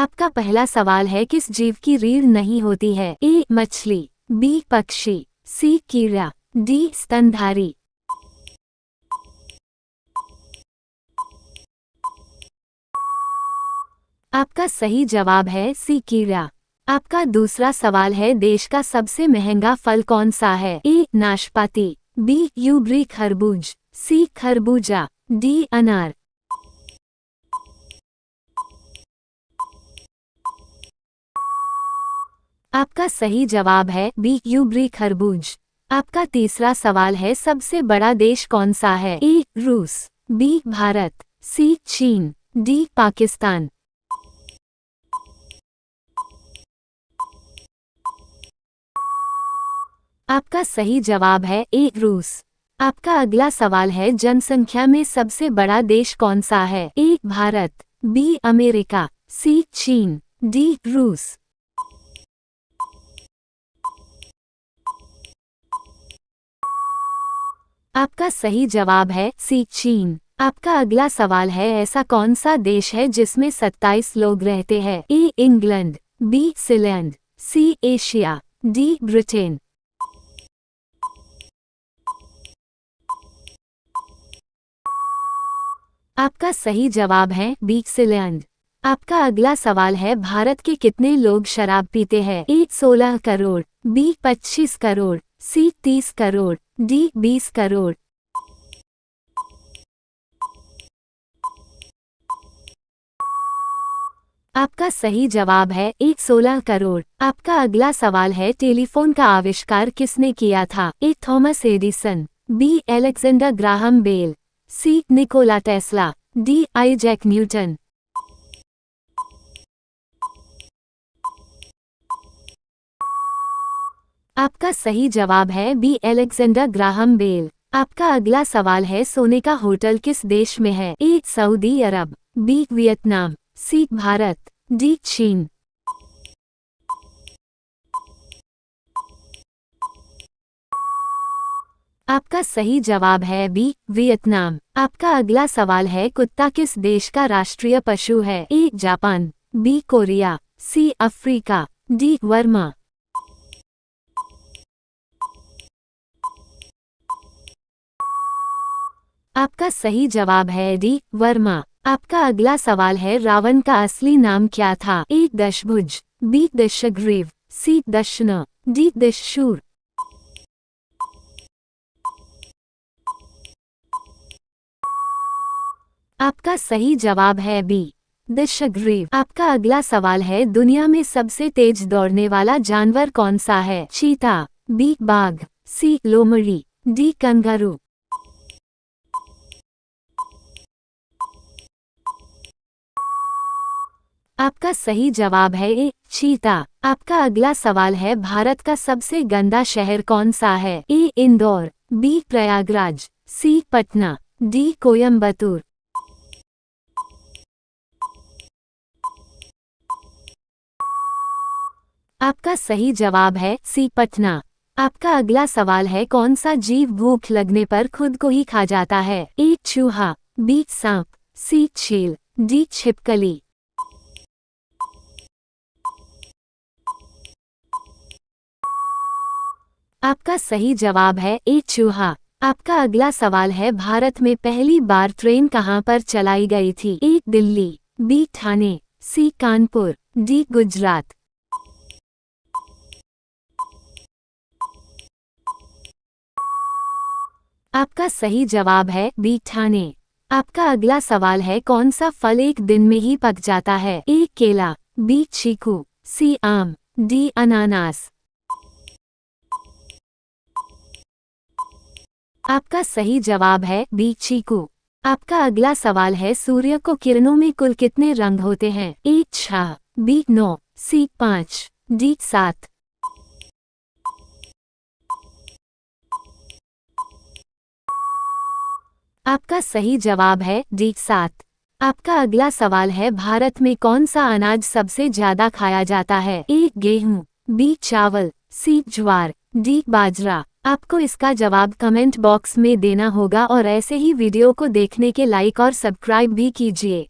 आपका पहला सवाल है, किस जीव की रीढ़ नहीं होती है? ए मछली, बी पक्षी, सी कीड़ा, डी स्तनधारी। आपका सही जवाब है सी कीड़ा। आपका दूसरा सवाल है, देश का सबसे महंगा फल कौन सा है? ए नाशपाती, बी यूबरी खरबूज, सी खरबूजा, डी अनार। आपका सही जवाब है बी यूबरी खरबूज। आपका तीसरा सवाल है, सबसे बड़ा देश कौन सा है? ए रूस, बी भारत, सी चीन, डी पाकिस्तान। आपका सही जवाब है ए रूस। आपका अगला सवाल है, जनसंख्या में सबसे बड़ा देश कौन सा है? ए भारत, बी अमेरिका, सी चीन, डी रूस। आपका सही जवाब है सी चीन। आपका अगला सवाल है, ऐसा कौन सा देश है जिसमें 27 लोग रहते हैं? A England, B Zealand, C Asia, D Britain. आपका सही जवाब है बी सीलैंड। आपका अगला सवाल है, भारत के कितने लोग शराब पीते हैं? ए 16 करोड़, बी 25 करोड़, सी 30 करोड़, डी 20 करोड़। आपका सही जवाब है ए 16 करोड़। आपका अगला सवाल है, टेलीफोन का आविष्कार किसने किया था? A Thomas Edison, B Alexander Graham Bell, C Nikola Tesla, D Isaac Newton. आपका सही जवाब है बी अलेक्जेंडर ग्राहम बेल। आपका अगला सवाल है, सोने का होटल किस देश में है? ए सऊदी अरब, बी वियतनाम, सी भारत, डी चीन। आपका सही जवाब है बी वियतनाम। आपका अगला सवाल है, कुत्ता किस देश का राष्ट्रीय पशु है? A Japan, B Korea, C Africa, D Burma. आपका सही जवाब है डी वर्मा। आपका अगला सवाल है, रावण का असली नाम क्या था? ए दशभुज, बी दशग्रीव, सी दशन, डी दशशूर। आपका सही जवाब है बी दशग्रीव। आपका अगला सवाल है, दुनिया में सबसे तेज दौड़ने वाला जानवर कौन सा है? चीता, बी बाघ, सी लोमड़ी, डी कंगारू। आपका सही जवाब है ए चीता। आपका अगला सवाल है, भारत का सबसे गंदा शहर कौन सा है? ए इंदौर, बी प्रयागराज, सी पटना, डी कोयम्बतूर। आपका सही जवाब है सी पटना। आपका अगला सवाल है, कौन सा जीव भूख लगने पर खुद को ही खा जाता है? ए चूहा, बी सांप, सी चील, डी छिपकली। आपका सही जवाब है ए चूहा। आपका अगला सवाल है, भारत में पहली बार ट्रेन कहां पर चलाई गई थी? ए दिल्ली, बी ठाणे, सी कानपुर, डी गुजरात। आपका सही जवाब है बी ठाणे। आपका अगला सवाल है, कौन सा फल एक दिन में ही पक जाता है? ए केला, बी चीकू, सी आम, डी अनानास। आपका सही जवाब है बी चीकू। आपका अगला सवाल है, सूर्य को किरणों में कुल कितने रंग होते हैं? ए 6, बी 9, सी 5, डी 7। आपका सही जवाब है डी 7। आपका अगला सवाल है, भारत में कौन सा अनाज सबसे ज्यादा खाया जाता है? ए गेहूं, बी चावल, सी ज्वार, डी बाजरा। आपको इसका जवाब कमेंट बॉक्स में देना होगा और ऐसे ही वीडियो को देखने के लाइक और सब्सक्राइब भी कीजिए।